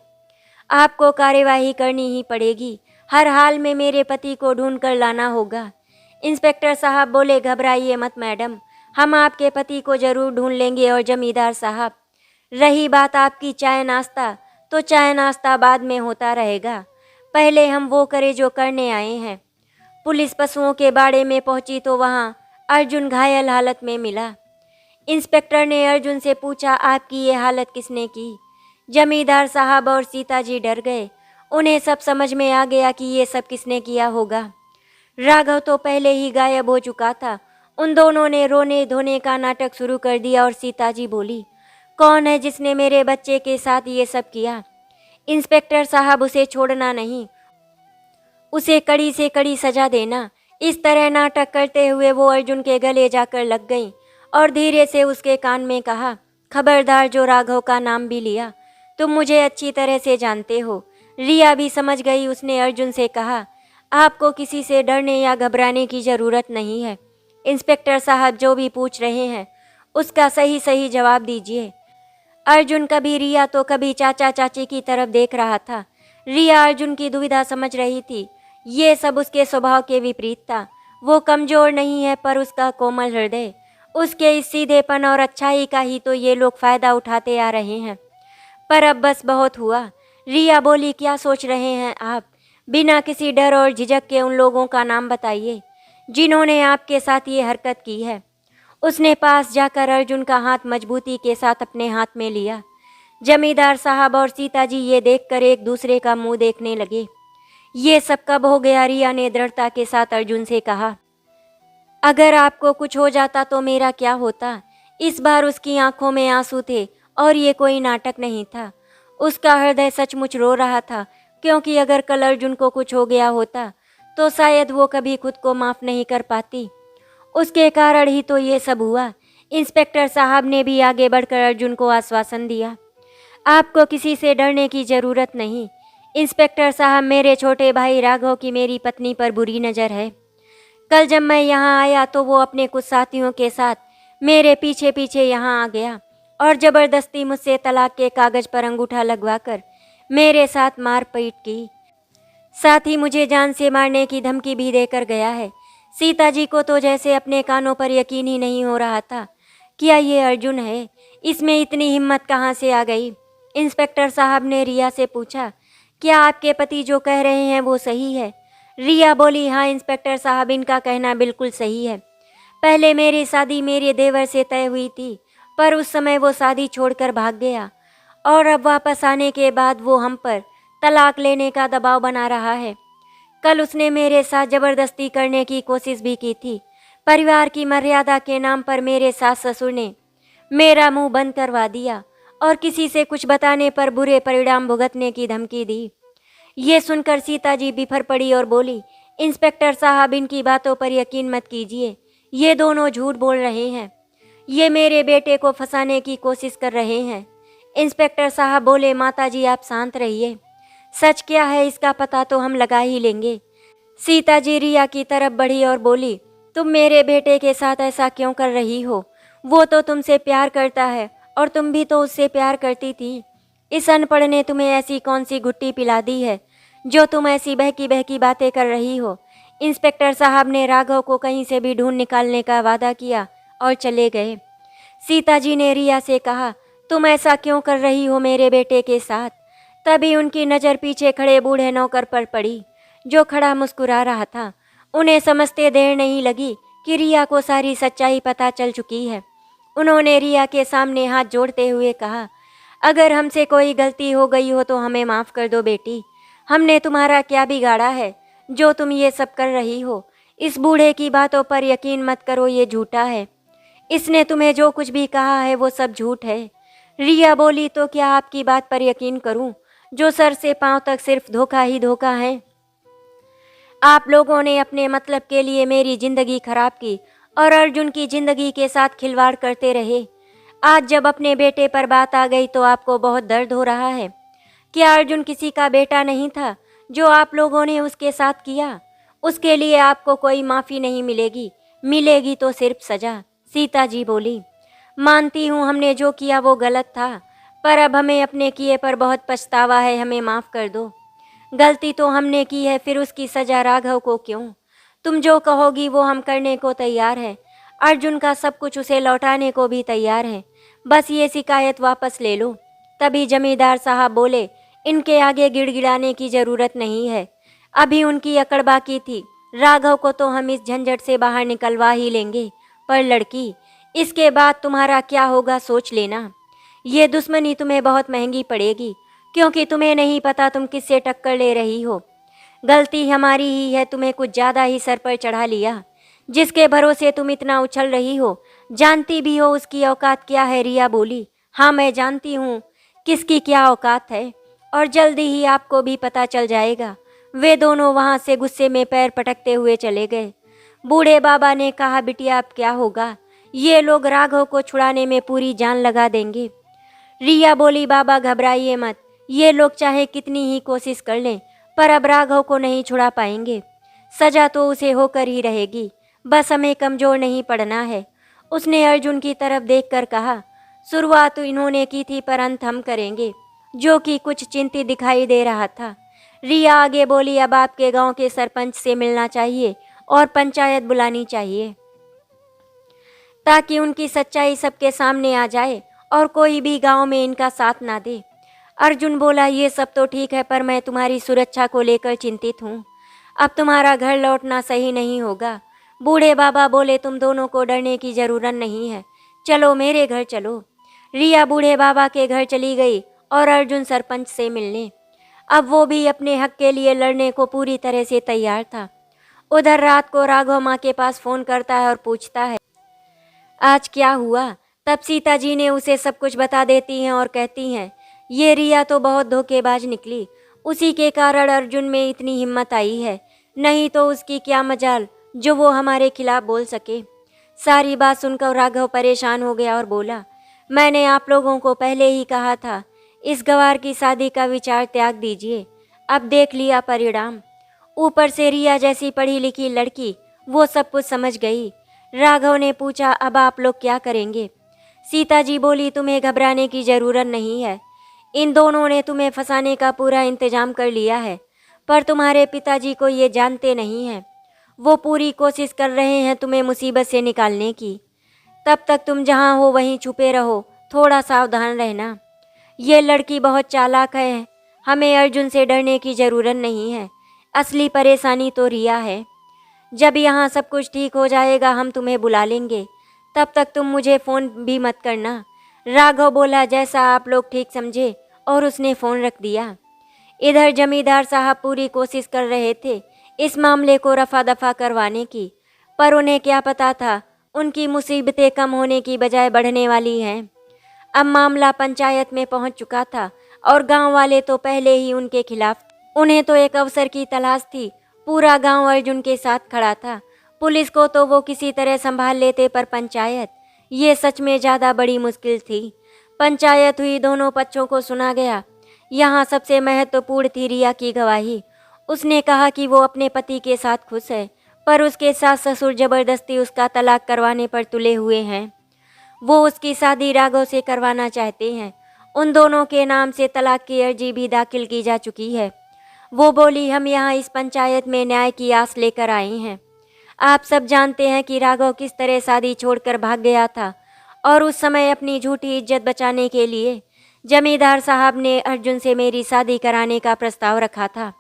आपको कार्यवाही करनी ही पड़ेगी, हर हाल में मेरे पति को ढूंढ कर लाना होगा। इंस्पेक्टर साहब बोले, घबराइए मत मैडम, हम आपके पति को जरूर ढूंढ लेंगे। और जमींदार साहब, रही बात आपकी चाय नाश्ता, तो चाय नाश्ता बाद में होता रहेगा, पहले हम वो करें जो करने आए हैं। पुलिस पशुओं के बाड़े में पहुंची तो वहां अर्जुन घायल हालत में मिला। इंस्पेक्टर ने अर्जुन से पूछा, आपकी ये हालत किसने की? जमींदार साहब और सीता जी डर गए, उन्हें सब समझ में आ गया कि ये सब किसने किया होगा। राघव तो पहले ही गायब हो चुका था। उन दोनों ने रोने धोने का नाटक शुरू कर दिया और सीता जी बोली, कौन है जिसने मेरे बच्चे के साथ ये सब किया? इंस्पेक्टर साहब उसे छोड़ना नहीं, उसे कड़ी से कड़ी सजा देना। इस तरह नाटक करते हुए वो अर्जुन के गले जाकर लग गई और धीरे से उसके कान में कहा, खबरदार जो राघव का नाम भी लिया, तुम मुझे अच्छी तरह से जानते हो। रिया भी समझ गई। उसने अर्जुन से कहा, आपको किसी से डरने या घबराने की ज़रूरत नहीं है। इंस्पेक्टर साहब जो भी पूछ रहे हैं उसका सही सही जवाब दीजिए। अर्जुन कभी रिया तो कभी चाचा चाची की तरफ देख रहा था। रिया अर्जुन की दुविधा समझ रही थी। ये सब उसके स्वभाव के विपरीत था। वो कमज़ोर नहीं है, पर उसका कोमल हृदय, उसके इस सीधेपन और अच्छाई का ही तो ये लोग फ़ायदा उठाते आ रहे हैं। पर अब बस बहुत हुआ। रिया बोली, क्या सोच रहे हैं आप? बिना किसी डर और झिझक के उन लोगों का नाम बताइए जिन्होंने आपके साथ ये हरकत की है। उसने पास जाकर अर्जुन का हाथ मजबूती के साथ अपने हाथ में लिया। जमींदार साहब और सीता जी ये देखकर एक दूसरे का मुंह देखने लगे। ये सब कब हो गया? रिया ने दृढ़ता के साथ अर्जुन से कहा। अगर आपको कुछ हो जाता तो मेरा क्या होता? इस बार उसकी आंखों में आंसू थे और ये कोई नाटक नहीं था। उसका हृदय सचमुच रो रहा था, क्योंकि अगर कल अर्जुन को कुछ हो गया होता तो शायद वो कभी खुद को माफ नहीं कर पाती। उसके कारण ही तो ये सब हुआ। इंस्पेक्टर साहब ने भी आगे बढ़कर अर्जुन को आश्वासन दिया। आपको किसी से डरने की जरूरत नहीं। इंस्पेक्टर साहब, मेरे छोटे भाई राघव की मेरी पत्नी पर बुरी नज़र है। कल जब मैं यहाँ आया तो वो अपने कुछ साथियों के साथ मेरे पीछे पीछे यहाँ आ गया और ज़बरदस्ती मुझसे तलाक के कागज़ पर अंगूठा लगवाकर मेरे साथ मारपीट की। साथ ही मुझे जान से मारने की धमकी भी देकर गया है। सीता जी को तो जैसे अपने कानों पर यकीन ही नहीं हो रहा था। क्या ये अर्जुन है? इसमें इतनी हिम्मत कहाँ से आ गई? इंस्पेक्टर साहब ने रिया से पूछा, क्या आपके पति जो कह रहे हैं वो सही है? रिया बोली, हाँ इंस्पेक्टर साहब, इनका कहना बिल्कुल सही है। पहले मेरी शादी मेरे देवर से तय हुई थी, पर उस समय वो शादी छोड़कर भाग गया और अब वापस आने के बाद वो हम पर तलाक लेने का दबाव बना रहा है। कल उसने मेरे साथ ज़बरदस्ती करने की कोशिश भी की थी। परिवार की मर्यादा के नाम पर मेरे सास ससुर ने मेरा मुंह बंद करवा दिया और किसी से कुछ बताने पर बुरे परिणाम भुगतने की धमकी दी। ये सुनकर सीता जी बिफर पड़ी और बोली, इंस्पेक्टर साहब, इनकी बातों पर यकीन मत कीजिए। ये दोनों झूठ बोल रहे हैं। ये मेरे बेटे को फंसाने की कोशिश कर रहे हैं। इंस्पेक्टर साहब बोले, माता जी आप शांत रहिए। सच क्या है इसका पता तो हम लगा ही लेंगे। सीता जी रिया की तरफ बढ़ी और बोली, तुम मेरे बेटे के साथ ऐसा क्यों कर रही हो? वो तो तुमसे प्यार करता है और तुम भी तो उससे प्यार करती थी। इस अनपढ़ ने तुम्हें ऐसी कौन सी घुट्टी पिला दी है जो तुम ऐसी बहकी बहकी बातें कर रही हो? इंस्पेक्टर साहब ने राघव को कहीं से भी ढूंढ निकालने का वादा किया और चले गए। सीता जी ने रिया से कहा, तुम ऐसा क्यों कर रही हो मेरे बेटे के साथ? तभी उनकी नज़र पीछे खड़े बूढ़े नौकर पर पड़ी, जो खड़ा मुस्कुरा रहा था। उन्हें समझते देर नहीं लगी कि रिया को सारी सच्चाई पता चल चुकी है। उन्होंने रिया के सामने हाथ जोड़ते हुए कहा, अगर हमसे कोई गलती हो गई हो तो हमें माफ़ कर दो बेटी। हमने तुम्हारा क्या बिगाड़ा है जो तुम ये सब कर रही हो? इस बूढ़े की बातों पर यकीन मत करो, ये झूठा है। इसने तुम्हें जो कुछ भी कहा है वो सब झूठ है। रिया बोली, तो क्या आपकी बात पर यकीन करूं, जो सर से पांव तक सिर्फ धोखा ही धोखा है? आप लोगों ने अपने मतलब के लिए मेरी जिंदगी खराब की और अर्जुन की जिंदगी के साथ खिलवाड़ करते रहे। आज जब अपने बेटे पर बात आ गई तो आपको बहुत दर्द हो रहा है। क्या अर्जुन किसी का बेटा नहीं था? जो आप लोगों ने उसके साथ किया, उसके लिए आपको कोई माफ़ी नहीं मिलेगी। मिलेगी तो सिर्फ सज़ा। सीता जी बोली, मानती हूँ हमने जो किया वो गलत था, पर अब हमें अपने किए पर बहुत पछतावा है। हमें माफ़ कर दो। गलती तो हमने की है, फिर उसकी सज़ा राघव को क्यों? तुम जो कहोगी वो हम करने को तैयार हैं। अर्जुन का सब कुछ उसे लौटाने को भी तैयार हैं। बस ये शिकायत वापस ले लो। तभी जमींदार साहब बोले, इनके आगे गिड़गिड़ाने की ज़रूरत नहीं है। अभी उनकी अकड़ बाकी थी। राघव को तो हम इस झंझट से बाहर निकलवा ही लेंगे, पर लड़की, इसके बाद तुम्हारा क्या होगा सोच लेना। ये दुश्मनी तुम्हें बहुत महंगी पड़ेगी, क्योंकि तुम्हें नहीं पता तुम किससे टक्कर ले रही हो। गलती हमारी ही है, तुम्हें कुछ ज़्यादा ही सर पर चढ़ा लिया। जिसके भरोसे तुम इतना उछल रही हो, जानती भी हो उसकी औकात क्या है? रिया बोली, हाँ मैं जानती हूँ किसकी क्या औकात है, और जल्दी ही आपको भी पता चल जाएगा। वे दोनों वहाँ से गुस्से में पैर पटकते हुए चले गए। बूढ़े बाबा ने कहा, बिटिया अब क्या होगा? ये लोग राघव को छुड़ाने में पूरी जान लगा देंगे। रिया बोली, बाबा घबराइए मत। ये लोग चाहे कितनी ही कोशिश कर लें, पर अब राघव को नहीं छुड़ा पाएंगे। सजा तो उसे होकर ही रहेगी। बस हमें कमज़ोर नहीं पड़ना है। उसने अर्जुन की तरफ देखकर कहा, शुरुआत तो इन्होंने की थी, पर अंत हम करेंगे, जो कि कुछ चिंतित दिखाई दे रहा था। रिया आगे बोली, अब आपके गांव के सरपंच से मिलना चाहिए और पंचायत बुलानी चाहिए, ताकि उनकी सच्चाई सबके सामने आ जाए और कोई भी गांव में इनका साथ ना दे। अर्जुन बोला, ये सब तो ठीक है, पर मैं तुम्हारी सुरक्षा को लेकर चिंतित हूँ। अब तुम्हारा घर लौटना सही नहीं होगा। बूढ़े बाबा बोले, तुम दोनों को डरने की जरूरत नहीं है, चलो मेरे घर चलो। रिया बूढ़े बाबा के घर चली गई और अर्जुन सरपंच से मिलने। अब वो भी अपने हक के लिए लड़ने को पूरी तरह से तैयार था। उधर रात को राघव माँ के पास फोन करता है और पूछता है, आज क्या हुआ। तब सीता जी ने उसे सब कुछ बता देती हैं और कहती हैं, ये रिया तो बहुत धोखेबाज निकली, उसी के कारण अर्जुन में इतनी हिम्मत आई है, नहीं तो उसकी क्या मजाल जो वो हमारे खिलाफ बोल सके। सारी बात सुनकर राघव परेशान हो गया और बोला, मैंने आप लोगों को पहले ही कहा था, इस गवार की शादी का विचार त्याग दीजिए, अब देख लिया परिणाम। ऊपर से रिया जैसी पढ़ी लिखी लड़की, वो सब कुछ समझ गई। राघव ने पूछा, अब आप लोग क्या करेंगे। सीता जी बोली, तुम्हें घबराने की जरूरत नहीं है, इन दोनों ने तुम्हें फंसाने का पूरा इंतजाम कर लिया है, पर तुम्हारे पिताजी को ये जानते नहीं हैं। वो पूरी कोशिश कर रहे हैं तुम्हें मुसीबत से निकालने की। तब तक तुम जहाँ हो वहीं छुपे रहो, थोड़ा सावधान रहना। ये लड़की बहुत चालाक है, हमें अर्जुन से डरने की ज़रूरत नहीं है, असली परेशानी तो रिया है। जब यहाँ सब कुछ ठीक हो जाएगा हम तुम्हें बुला लेंगे, तब तक तुम मुझे फ़ोन भी मत करना। राघव बोला, जैसा आप लोग ठीक समझे, और उसने फ़ोन रख दिया। इधर जमींदार साहब पूरी कोशिश कर रहे थे इस मामले को रफा दफा करवाने की, पर उन्हें क्या पता था उनकी मुसीबतें कम होने की बजाय बढ़ने वाली हैं। अब मामला पंचायत में पहुंच चुका था और गांव वाले तो पहले ही उनके खिलाफ। उन्हें तो एक अवसर की तलाश थी, पूरा गांव अर्जुन के साथ खड़ा था। पुलिस को तो वो किसी तरह संभाल लेते, पर पंचायत, ये सच में ज़्यादा बड़ी मुश्किल थी। पंचायत हुई, दोनों पक्षों को सुना गया। यहाँ सबसे महत्वपूर्ण थी रिया की गवाही। उसने कहा कि वो अपने पति के साथ खुश है, पर उसके सास ससुर जबरदस्ती उसका तलाक करवाने पर तुले हुए हैं। वो उसकी शादी राघव से करवाना चाहते हैं। उन दोनों के नाम से तलाक की अर्जी भी दाखिल की जा चुकी है। वो बोली, हम यहाँ इस पंचायत में न्याय की आस लेकर आए हैं। आप सब जानते हैं कि राघव किस तरह शादी छोड़कर भाग गया था, और उस समय अपनी झूठी इज्जत बचाने के लिए जमींदार साहब ने अर्जुन से मेरी शादी कराने का प्रस्ताव रखा था।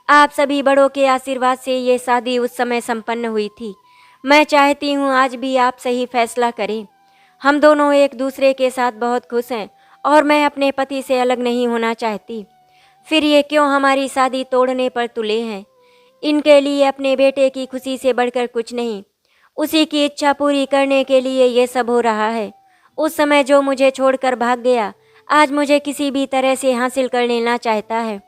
आप सभी बड़ों के आशीर्वाद से ये शादी उस समय संपन्न हुई थी। मैं चाहती हूँ आज भी आप सही फैसला करें। हम दोनों एक दूसरे के साथ बहुत खुश हैं और मैं अपने पति से अलग नहीं होना चाहती। फिर ये क्यों हमारी शादी तोड़ने पर तुले हैं। इनके लिए अपने बेटे की खुशी से बढ़कर कुछ नहीं। उसी की इच्छा पूरी करने के लिए ये सब हो रहा है। उस समय जो मुझे छोड़कर भाग गया, आज मुझे किसी भी तरह से हासिल कर लेना चाहता है।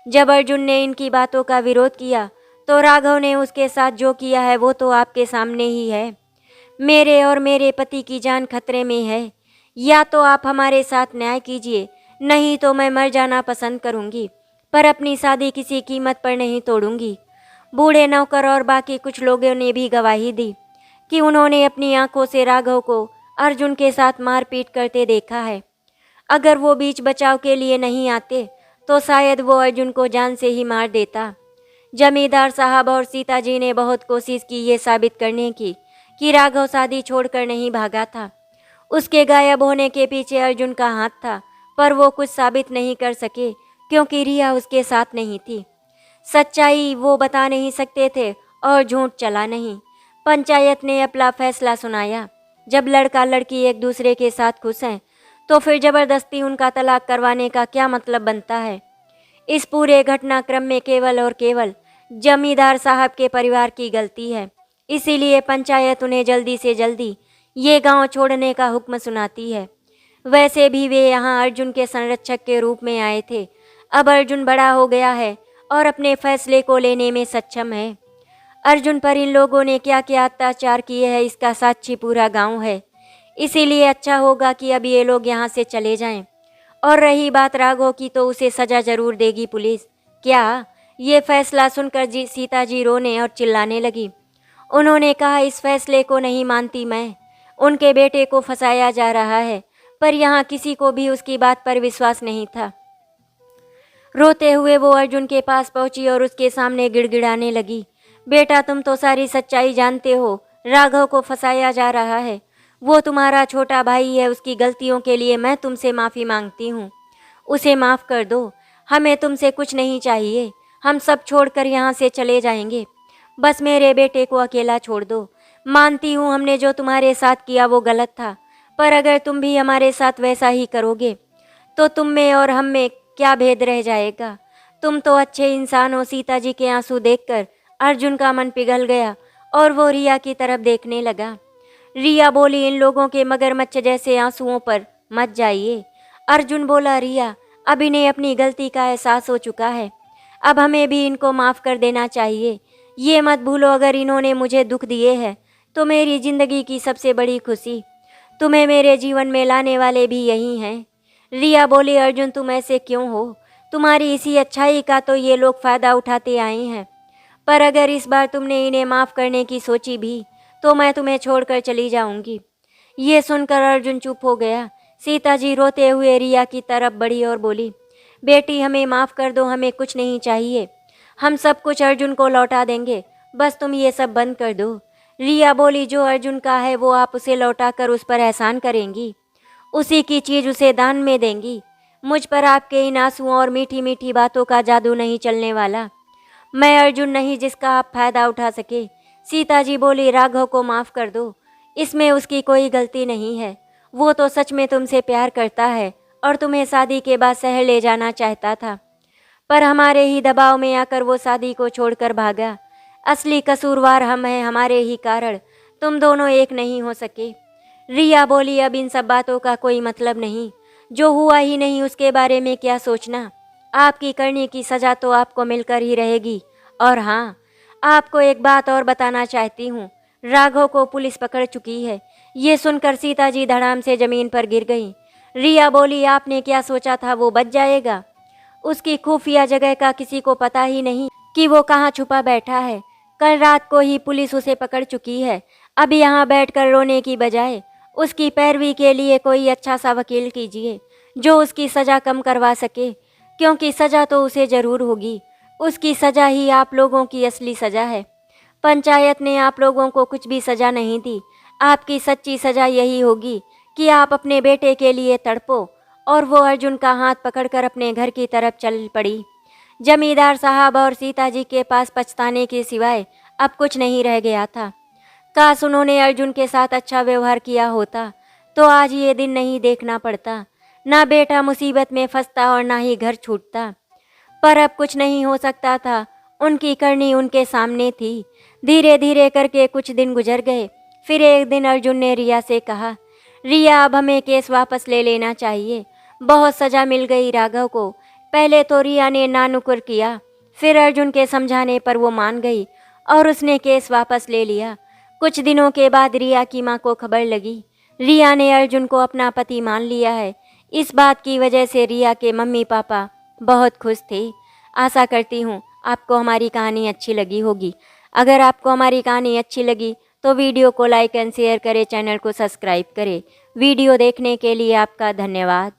जब अर्जुन ने इनकी बातों का विरोध किया तो राघव ने उसके साथ जो किया है वो तो आपके सामने ही है। मेरे और मेरे पति की जान खतरे में है। या तो आप हमारे साथ न्याय कीजिए, नहीं तो मैं मर जाना पसंद करूंगी, पर अपनी शादी किसी कीमत पर नहीं तोड़ूंगी। बूढ़े नौकर और बाकी कुछ लोगों ने भी गवाही दी कि उन्होंने अपनी आंखों से राघव को अर्जुन के साथ मारपीट करते देखा है। अगर वो बीच बचाव के लिए नहीं आते तो शायद वो अर्जुन को जान से ही मार देता। जमींदार साहब और सीता जी ने बहुत कोशिश की ये साबित करने की कि राघव शादी छोड़कर नहीं भागा था। उसके गायब होने के पीछे अर्जुन का हाथ था, पर वो कुछ साबित नहीं कर सके क्योंकि रिया उसके साथ नहीं थी। सच्चाई वो बता नहीं सकते थे और झूठ चला नहीं। पंचायत ने अपना फैसला सुनाया। जब लड़का लड़की एक दूसरे के साथ खुश हैं तो फिर जबरदस्ती उनका तलाक करवाने का क्या मतलब बनता है। इस पूरे घटनाक्रम में केवल और केवल जमींदार साहब के परिवार की गलती है। इसीलिए पंचायत उन्हें जल्दी से जल्दी ये गांव छोड़ने का हुक्म सुनाती है। वैसे भी वे यहाँ अर्जुन के संरक्षक के रूप में आए थे। अब अर्जुन बड़ा हो गया है और अपने फैसले को लेने में सक्षम है। अर्जुन पर इन लोगों ने क्या क्या अत्याचार किए हैं इसका साक्षी पूरा गांव है। इसीलिए अच्छा होगा कि अब ये लोग यहाँ से चले जाएं। और रही बात राघव की, तो उसे सजा जरूर देगी पुलिस। क्या? ये फैसला सुनकर सीता जी रोने और चिल्लाने लगी। उन्होंने कहा, इस फैसले को नहीं मानती मैं। उनके बेटे को फंसाया जा रहा है, पर यहाँ किसी को भी उसकी बात पर विश्वास नहीं था। रोते हुए वो अर्जुन के पास पहुंची और उसके सामने गिड़गिड़ाने लगी। बेटा, तुम तो सारी सच्चाई जानते हो। राघव को फंसाया जा रहा है। वो तुम्हारा छोटा भाई है, उसकी गलतियों के लिए मैं तुमसे माफ़ी मांगती हूँ। उसे माफ़ कर दो। हमें तुमसे कुछ नहीं चाहिए, हम सब छोड़कर यहाँ से चले जाएंगे। बस मेरे बेटे को अकेला छोड़ दो। मानती हूँ हमने जो तुम्हारे साथ किया वो गलत था, पर अगर तुम भी हमारे साथ वैसा ही करोगे तो तुम में और हम में क्या भेद रह जाएगा। तुम तो अच्छे इंसान हो। सीता जी के आंसू देखकर अर्जुन का मन पिघल गया और वो रिया की तरफ देखने लगा। रिया बोली, इन लोगों के मगरमच्छ जैसे आंसुओं पर मत जाइए। अर्जुन बोला, रिया अब इन्हें अपनी गलती का एहसास हो चुका है, अब हमें भी इनको माफ़ कर देना चाहिए। ये मत भूलो, अगर इन्होंने मुझे दुख दिए हैं तो मेरी ज़िंदगी की सबसे बड़ी खुशी तुम्हें मेरे जीवन में लाने वाले भी यही हैं। रिया बोली, अर्जुन तुम ऐसे क्यों हो? तुम्हारी इसी अच्छाई का तो ये लोग फ़ायदा उठाते आए हैं, पर अगर इस बार तुमने इन्हें माफ़ करने की सोची भी तो मैं तुम्हें छोड़कर चली जाऊंगी। ये सुनकर अर्जुन चुप हो गया। सीता जी रोते हुए रिया की तरफ बढ़ी और बोली, बेटी हमें माफ़ कर दो, हमें कुछ नहीं चाहिए, हम सब कुछ अर्जुन को लौटा देंगे, बस तुम ये सब बंद कर दो। रिया बोली, जो अर्जुन का है वो आप उसे लौटा कर उस पर एहसान करेंगी, उसी की चीज़ उसे दान में देंगी। मुझ पर आपके इन आंसुओं और मीठी मीठी बातों का जादू नहीं चलने वाला। मैं अर्जुन नहीं जिसका आप फायदा उठा सके। सीता जी बोली, राघव को माफ़ कर दो, इसमें उसकी कोई गलती नहीं है। वो तो सच में तुमसे प्यार करता है और तुम्हें शादी के बाद शहर ले जाना चाहता था, पर हमारे ही दबाव में आकर वो शादी को छोड़कर भागा। असली कसूरवार हम हैं, हमारे ही कारण तुम दोनों एक नहीं हो सके। रिया बोली, अब इन सब बातों का कोई मतलब नहीं, जो हुआ ही नहीं उसके बारे में क्या सोचना। आपकी करने की सज़ा तो आपको मिलकर ही रहेगी। और हाँ, आपको एक बात और बताना चाहती हूँ, राघव को पुलिस पकड़ चुकी है। ये सुनकर सीता जी धड़ाम से ज़मीन पर गिर गईं। रिया बोली, आपने क्या सोचा था वो बच जाएगा? उसकी खुफिया जगह का किसी को पता ही नहीं कि वो कहाँ छुपा बैठा है। कल रात को ही पुलिस उसे पकड़ चुकी है। अब यहाँ बैठकर रोने की बजाय उसकी पैरवी के लिए कोई अच्छा सा वकील कीजिए जो उसकी सज़ा कम करवा सके, क्योंकि सज़ा तो उसे ज़रूर होगी। उसकी सज़ा ही आप लोगों की असली सज़ा है। पंचायत ने आप लोगों को कुछ भी सज़ा नहीं दी। आपकी सच्ची सज़ा यही होगी कि आप अपने बेटे के लिए तड़पो। और वो अर्जुन का हाथ पकड़कर अपने घर की तरफ चल पड़ी। जमींदार साहब और सीता जी के पास पछताने के सिवाय अब कुछ नहीं रह गया था। काश उन्होंने अर्जुन के साथ अच्छा व्यवहार किया होता तो आज ये दिन नहीं देखना पड़ता। ना बेटा मुसीबत में फंसता और ना ही घर छूटता। पर अब कुछ नहीं हो सकता था, उनकी करनी उनके सामने थी। धीरे धीरे करके कुछ दिन गुजर गए। फिर एक दिन अर्जुन ने रिया से कहा, रिया अब हमें केस वापस ले लेना चाहिए। बहुत सज़ा मिल गई राघव को। पहले तो रिया ने नानुकुर किया, फिर अर्जुन के समझाने पर वो मान गई और उसने केस वापस ले लिया। कुछ दिनों के बाद रिया की माँ को खबर लगी रिया ने अर्जुन को अपना पति मान लिया है। इस बात की वजह से रिया के मम्मी पापा बहुत खुश थे। आशा करती हूँ आपको हमारी कहानी अच्छी लगी होगी। अगर आपको हमारी कहानी अच्छी लगी तो वीडियो को लाइक एंड शेयर करें, चैनल को सब्सक्राइब करें। वीडियो देखने के लिए आपका धन्यवाद।